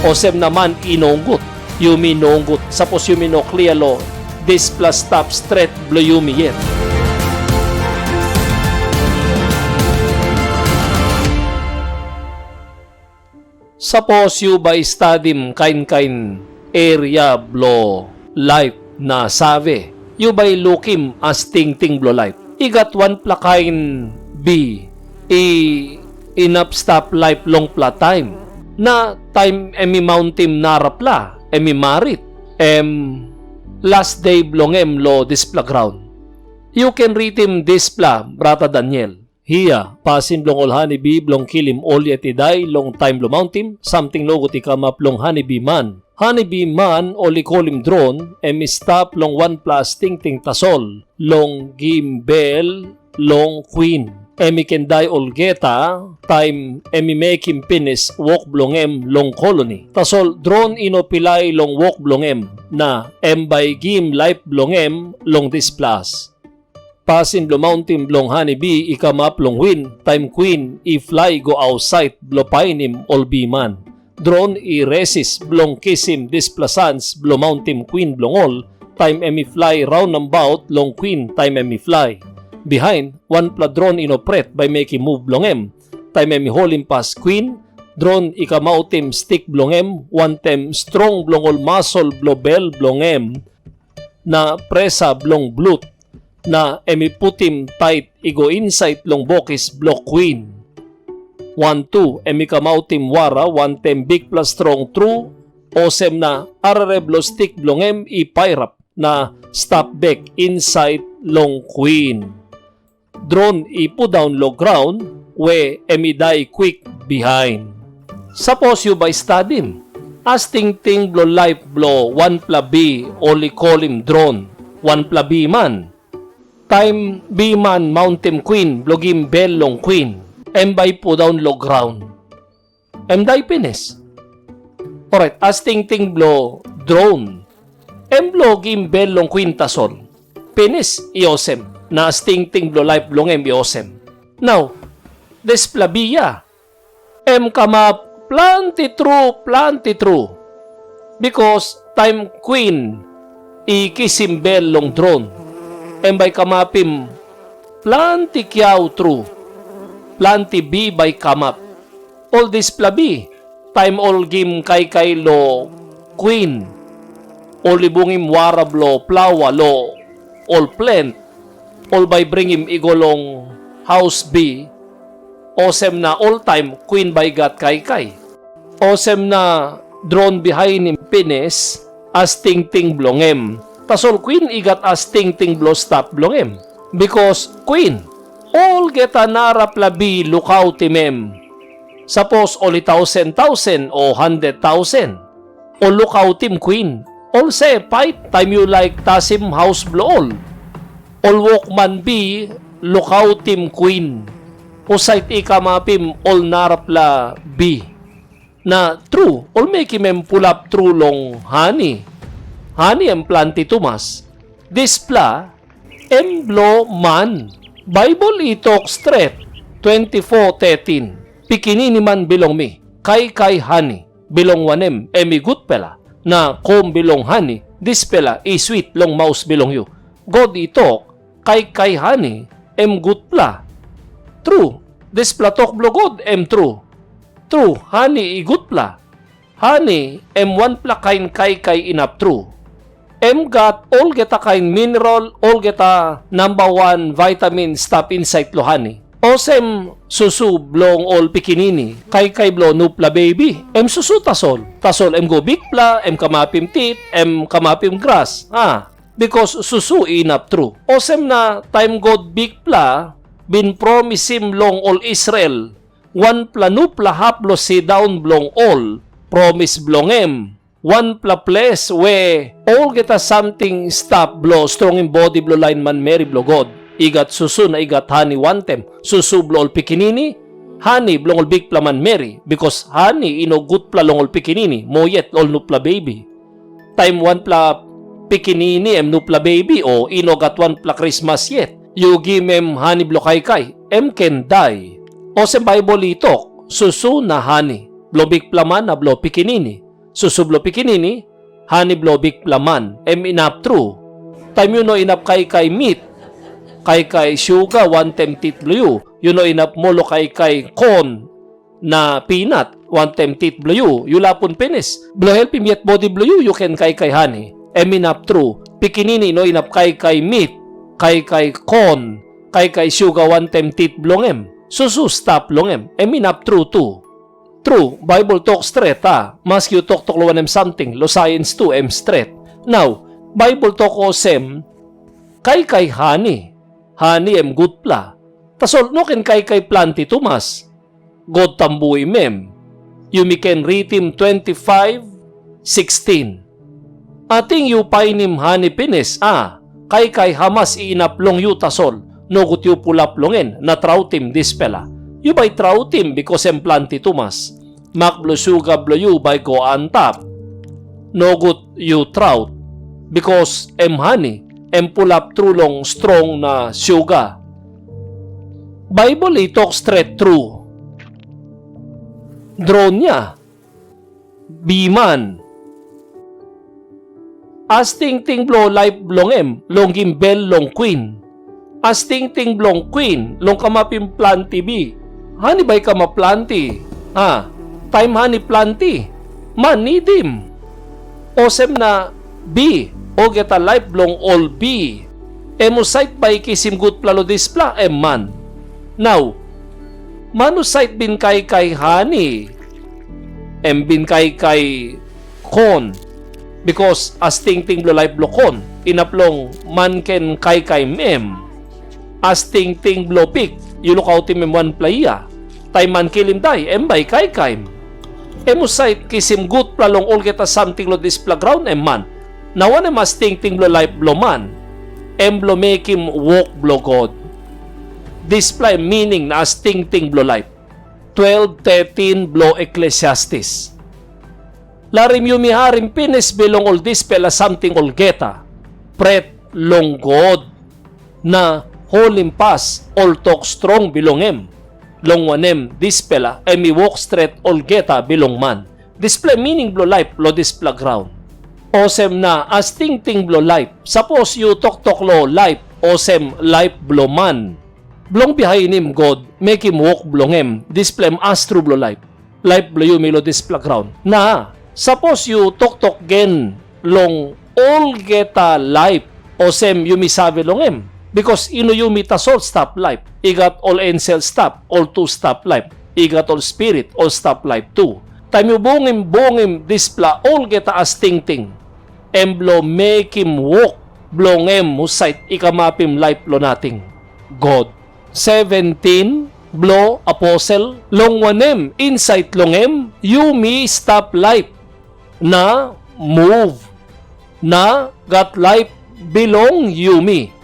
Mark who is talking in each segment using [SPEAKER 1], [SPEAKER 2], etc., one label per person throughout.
[SPEAKER 1] Osem naman inonggut. Yumi nonggut. Sapos yumi no clear lo. This plus stop straight blo yumi yet. Suppose you by studying kain area blo life na save. You by looking as ting blo life. Igat one plakain B. Enough stop life long pla time. Na time emi mountain narapla. Emi marit. Last day blong lo displa ground. You can read him displa, brata Daniel. Hiya, pasin blong ol honeybee, blong kilim ol yetiday, long time blong mountain, something logo ti kamap long honeybee man. Honeybee man, oli kolim drone, stop long 1 plus ting tasol, long gimbel, long queen. Emi kenday olgeta, time emi make him finish walk blong long colony. Tasol drone inopilay long walk blong na by gim life blong long this plus. Pasin blo mountain blong honeybee ikamap long win time queen i-fly go outside blo painim ol biman. Drone i-resist blong kisim displasans blo mountain queen blong ol time emi fly roundabout long queen time emi fly. Behind, one pla drone inopret by making move blong time emi holim pas queen. Drone ikamautim stick blong one time strong blong ol muscle blo bell blong na presa blong blut na emi putim tight igo inside long bokis block queen. 1-2 emi kamautim wara 1 tem big plus strong true osem na arareblo stick blong ipirap na stop back inside long queen. Drone ipu down low ground we emi die quick behind. Suppose you by studying as ting blo life blo 1 pla B only call him drone 1 pla B man. Time B man mountain queen blogim bell long queen by po down low ground die pinis. Alright, as ting blo drone blogim bell long queen tasol pinis iosem na as ting blo life blong iosem. Now this plabiya kama planti true because time queen ikisim bell long drone by kamapim planti kiaw true planti B by kamap all this plabi time all gim kay lo queen all libungim warablo plawa lo all plant all by bring him igolong house B osem na all time queen by gat kay osem na drone behind him pinis as ting blong tasol queen igat as ting blo stop blong because queen all geta narap labi lukaw timem suppose only 1,000 o 100,000 o lukaw tim queen all say fight time you like tasim house blo all walkman B lukaw tim queen o site ikamapim all narap la B na true all make him pull up true long honey planti tumas. Displa, blo man. Bible itok straight. 24:13. Pikinini man bilong mi. Kay honey. Bilong wanem. Emi good pela. Na kom bilong honey. Dispela sweet long mouse bilong you. God itok. Kay honey. Good pla. True. Displa tok blo God. True. True. Honey good pla. Honey. one pla kain kay inap true. Got all geta kain mineral, all geta number 1 vitamin stop inside lo honey. Osem susu blong all pikinini, kay blo nupla baby. Susu tasol go big pla, kamapim tit, kamapim grass. Because susu inap true. Osem na time god big pla, bin promise him long all Israel. 1 pla nupla haplo si down blong all, promise blong 1 pla place we all get something stop blow strong in body blow line man Mary blow God igat susu na igat honey 1 tem susu blow all pikinini honey blow all big pla man Mary because honey ino good pla long all pikinini moyet all nupla baby time 1 pla pikinini nupla baby o ino gat 1 pla Christmas yet you give honey blow kay can die o sa Bible itok susu na honey blow big pla man na blow pikinini susublo pikinini, hani blobik plaman, inap true. Time yun no inap kay meat, kay sugar, 1 temtit blue, yun no inap molo kay corn, na peanut, 1 temtit blue, yulapon penis. Blow help him yet body blue, you can kay honey, inap true. Pikinini no inap kay meat, kay corn, kay sugar, 1 temtit blongem. Susu stop longem, inap true too. True, Bible talk straight Mask you talk lo something, lo science too, straight. Now, Bible talk osem, kay honey. Honey good pla. Tasol no ken kay planti tumas. God tambuy mem. You can read him 25:16. Ating you painim honey pinis, kay hamas iinaplong yu tasol. No gut yu pulaplongen na trautim dispela. You by trautim because planti tumas. Makblo suga blo you by go on top. No gut you trout because honey. Pulap trulong strong na suga. Bible talk straight true. Drone niya. Biman. As ting blow life blongem, long gimbel long queen. As ting blong queen, long kamapim planti bi. Hani bay kamaplanti? Time hani planti. Man nidim. Osem na bi. O geta life blong all bi. Emosite by kisim good plalo displa man. Now, manusite bin kay hani. Bin kay kon. Because as ting blow life blow kon. Inaplong man ken kay mem. As ting blow pik. You look out him one playa. Time man kilim day. Bay kay. Emosite kisim good plalong all geta something lo displa ground man. Now, ano mas ting blow life blow man? Blow make him walk blow God. Display meaning na as ting blow life. 12:13 blow Ecclesiastes. Larim yumiharim pinis belong all dispela something all geta. Pret long God. Na holim pas all talk strong belongem. Long wanem dispela mi walk straight all geta belong man. Display meaning blow life lo display ground. Osem na as ting blow life. Suppose you talk lo life. Osem life blow man. Blong behind him God. Make him walk blongem. Display astro blow life. Life blow you milo display ground. Na suppose you talk gen long all geta life. Osem yumi sabi longem. Because ino yumi tasol stop life. Igat all encel stop. All two stop life. Igat all spirit. All stop life too. Time you bongim display all geta as ting. Emblo make him walk blongem musait ikamapim life lo nating God. 17 blow apostle long wanem insight longem you me stop life na move na got life belong you me.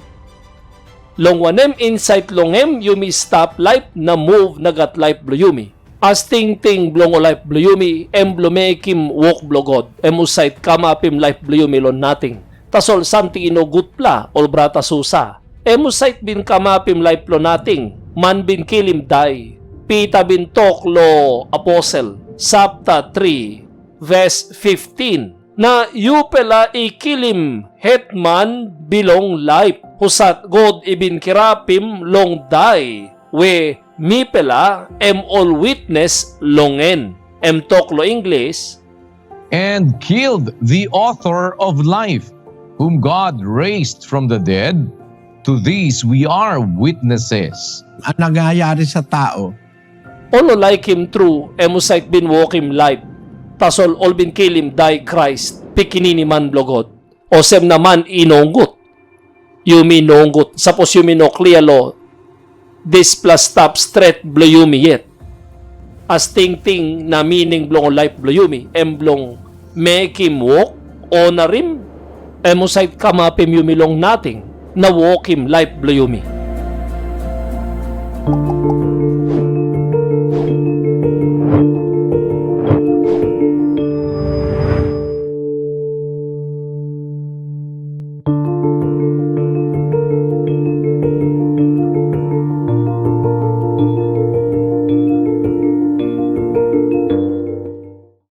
[SPEAKER 1] Long wanem insight longem you me stop life na move na got life blow you me. As ting blong o life blow you me, emblo make him walk blow God. Emusite kamapim life blow you me lon nating. Tasol something ino good pla, ol brata susa. Emusite bin kamapim life lo nating. Man bin kilim die. Pita bin talk lo apostle. Sapta 3, verse 15. Na yupela ikilim hetman bilong life. Husat God ibin kirapim long die. We mi pela all witness longen. Talk lo English.
[SPEAKER 2] And killed the author of life, whom God raised from the dead. To these we are witnesses.
[SPEAKER 3] Ang nangyayari sa tao,
[SPEAKER 1] All like him true, emusite bin walk him life. Tasol all bin kill him die Christ. Pikinini man blogod. Osem naman inonggut. Yumi nonggut. Suppose yumi no clear lo. This plus stop straight blow yumi yet. As ting na meaning blong life blow yumi. Emblong make him walk. Honorim. Emusite kamapim yumi long nating. Na walk him life blow yumi.